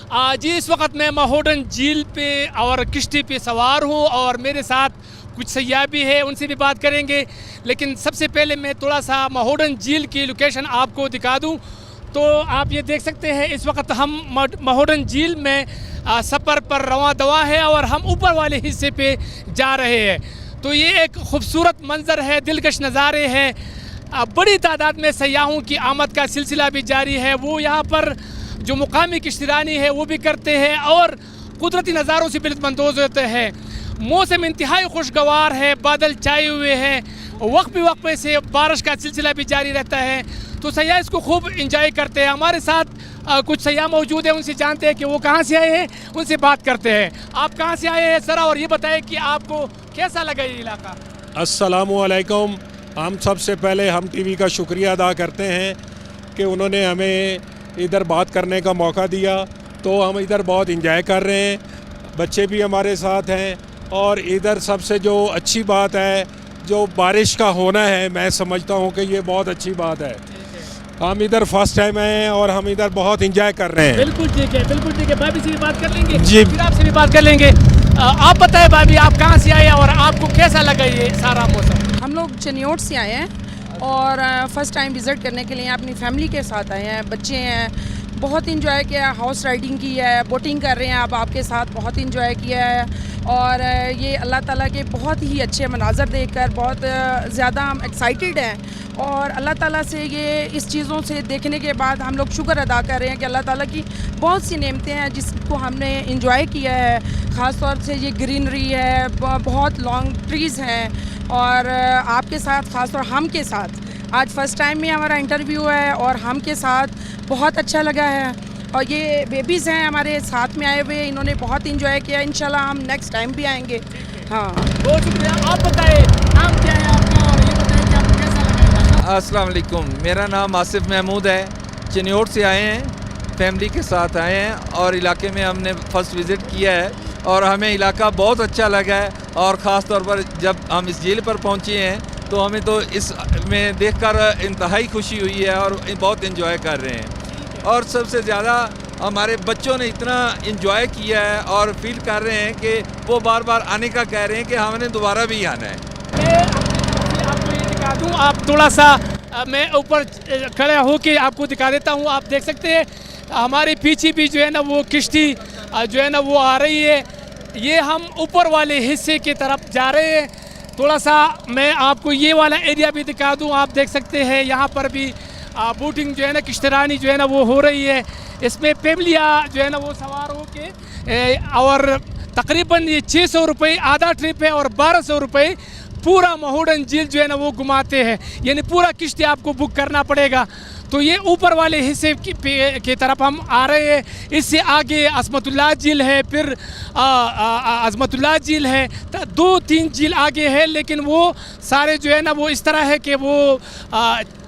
जी इस वक्त मैं महोडन झील पे और किश्ती पे सवार हूँ और मेरे साथ कुछ सयाह भी है, उनसे भी बात करेंगे। लेकिन सबसे पहले मैं थोड़ा सा महोडन झील की लोकेशन आपको दिखा दूँ। तो आप ये देख सकते हैं इस वक्त हम महोडन झील में सफ़र पर रवां दवा है और हम ऊपर वाले हिस्से पे जा रहे हैं। तो ये एक खूबसूरत मंजर है, दिलकश नज़ारे हैं। बड़ी तादाद में सयाहों की आमद का सिलसिला भी जारी है। वो यहाँ पर जो मुकामी किश्तीरानी है वो भी करते हैं और कुदरती नज़ारों से लुत्फ़अंदोज़ होते हैं। मौसम इंतहाई खुशगवार है, बादल छाए हुए हैं, वक्त भी वक्त से बारिश का सिलसिला भी जारी रहता है। तो सयाह इसको खूब इंजॉय करते हैं। हमारे साथ कुछ सयाह मौजूद हैं, उनसे जानते हैं कि वो कहाँ से आए हैं, उनसे बात करते हैं। आप कहाँ से आए हैं ज़रा, और ये बताएं कि आपको कैसा लगा ये इलाका? अस्सलामुअलैकुम। हम सबसे पहले हम टीवी का शुक्रिया अदा करते हैं कि उन्होंने हमें इधर बात करने का मौका दिया। तो हम इधर बहुत इंजॉय कर रहे हैं, बच्चे भी हमारे साथ हैं। और इधर सबसे जो अच्छी बात है, जो बारिश का होना है, मैं समझता हूँ कि ये बहुत अच्छी बात है। हम इधर फर्स्ट टाइम आए हैं और हम इधर बहुत इंजॉय कर रहे हैं। बिल्कुल ठीक है, बिल्कुल ठीक है। भाभी से भी बात कर लेंगे जी, फिर आपसे भी बात कर लेंगे। आप बताएं भाभी, आप कहाँ से आए और आपको कैसा लगा ये सारा मौसम? हम लोग चनियोट से आए हैं और फर्स्ट टाइम विज़िट करने के लिए अपनी फैमिली के साथ आए हैं। बच्चे हैं, बहुत इंजॉय किया, हाउस राइडिंग की है, बोटिंग कर रहे हैं। अब आपके साथ बहुत इंजॉय किया है और ये अल्लाह ताला के बहुत ही अच्छे मनाज़र देखकर बहुत ज़्यादा हम एक्साइटेड हैं। और अल्लाह ताला से ये इस चीज़ों से देखने के बाद हम लोग शुक्र अदा कर रहे हैं कि अल्लाह ताला की बहुत सी नेमतें हैं जिसको हमने इंजॉय किया है। ख़ास तौर से ये ग्रीनरी है, बहुत लॉन्ग ट्रीज़ हैं और आपके साथ, ख़ास तौर हम के साथ आज फ़र्स्ट टाइम में हमारा इंटरव्यू है और हम के साथ बहुत अच्छा लगा है। और ये बेबीज़ हैं हमारे साथ में आए हुए, इन्होंने बहुत इंजॉय किया। इंशाल्लाह हम नेक्स्ट टाइम भी आएंगे। हाँ, बहुत शुक्रिया। आप बताएं नाम क्या है आपका और ये बताएं कि आपको कैसा लगा? अस्सलाम वालेकुम, मेरा नाम आसिफ महमूद है। चनियोट से आए हैं, फैमिली के साथ आए हैं और इलाके में हमने फ़र्स्ट विज़िट किया है और हमें इलाका बहुत अच्छा लगा है। और ख़ास तौर पर जब हम इस झील पर पहुँचे हैं तो हमें तो इस में देखकर इंतहाई खुशी हुई है और बहुत इंजॉय कर रहे हैं। और सबसे ज़्यादा हमारे बच्चों ने इतना इंजॉय किया है और फील कर रहे हैं कि वो बार बार आने का कह रहे हैं कि हमने दोबारा भी आना है। मैं आपको ये दिखा दूँ, आप थोड़ा सा मैं ऊपर खड़ा होके आपको दिखा देता हूँ। आप देख सकते हैं हमारे पीछे भी जो है ना वो किश्ती जो है ना वो आ रही है। ये हम ऊपर वाले हिस्से की तरफ जा रहे हैं। थोड़ा सा मैं आपको ये वाला एरिया भी दिखा दूँ। आप देख सकते हैं यहाँ पर भी बोटिंग जो है ना, किश्तरानी जो है ना वो हो रही है। इसमें फैमिलियाँ जो है ना वो सवार हो के और तकरीबन ये 600 रुपये आधा ट्रिप है और 1200 रुपये पूरा महोडन झील जो है ना वो घुमाते हैं। यानी पूरा किश्ती आपको बुक करना पड़ेगा। तो ये ऊपर वाले हिस्से की तरफ हम आ रहे हैं। इससे आगे अज़मतुल्लाह झील है, फिर अज़मतुल्लाह झील है, तो 2-3 झील आगे है। लेकिन वो सारे जो है ना वो इस तरह है कि वो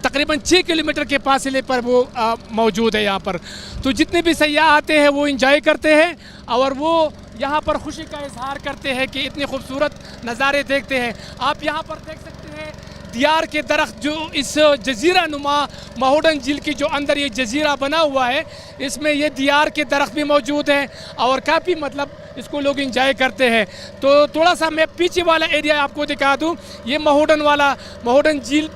तकरीबन 6 किलोमीटर के फासले पर वो मौजूद है यहाँ पर। तो जितने भी सयाह आते हैं वो इंजॉय करते हैं और वो यहाँ पर खुशी का इजहार करते हैं कि इतने खूबसूरत नज़ारे देखते हैं। आप यहाँ पर देख सकते हैं दियार के दरख्त जो इस जजीरा नुमा महोडन झील की जो अंदर ये जजीरा बना हुआ है, इसमें ये दियार के दरख्त भी मौजूद हैं और काफ़ी मतलब इसको लोग इंजॉय करते हैं। तो थोड़ा सा मैं पीछे वाला एरिया आपको दिखा दूँ। ये महोडन झील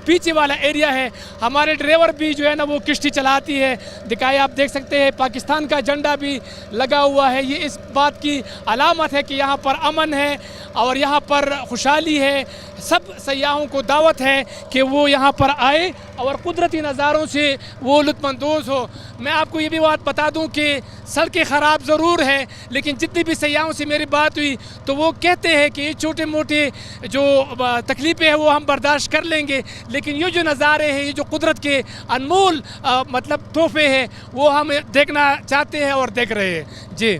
पीछे वाला एरिया है। हमारे ड्राइवर भी जो है ना वो किश्ती चलाती है, दिखाए आप देख सकते हैं। पाकिस्तान का झंडा भी लगा हुआ है। ये इस बात की अलामत है कि यहाँ पर अमन है और यहाँ पर खुशहाली है। सब सयाहों को दावत है कि वो यहाँ पर आए और कुदरती नज़ारों से वो लुत्फ़अंदोज़ हो। मैं आपको ये भी बात बता दूँ कि सड़कें ख़राब ज़रूर है, लेकिन जितनी भी सयाहों से मेरी बात हुई तो वो कहते हैं कि ये छोटे मोटे जो तकलीफ़ें हैं वो हम बर्दाश्त कर लेंगे, लेकिन ये जो नज़ारे हैं, ये जो कुदरत के अनमोल मतलब तोहफे हैं, वो हम देखना चाहते हैं और देख रहे हैं। जी।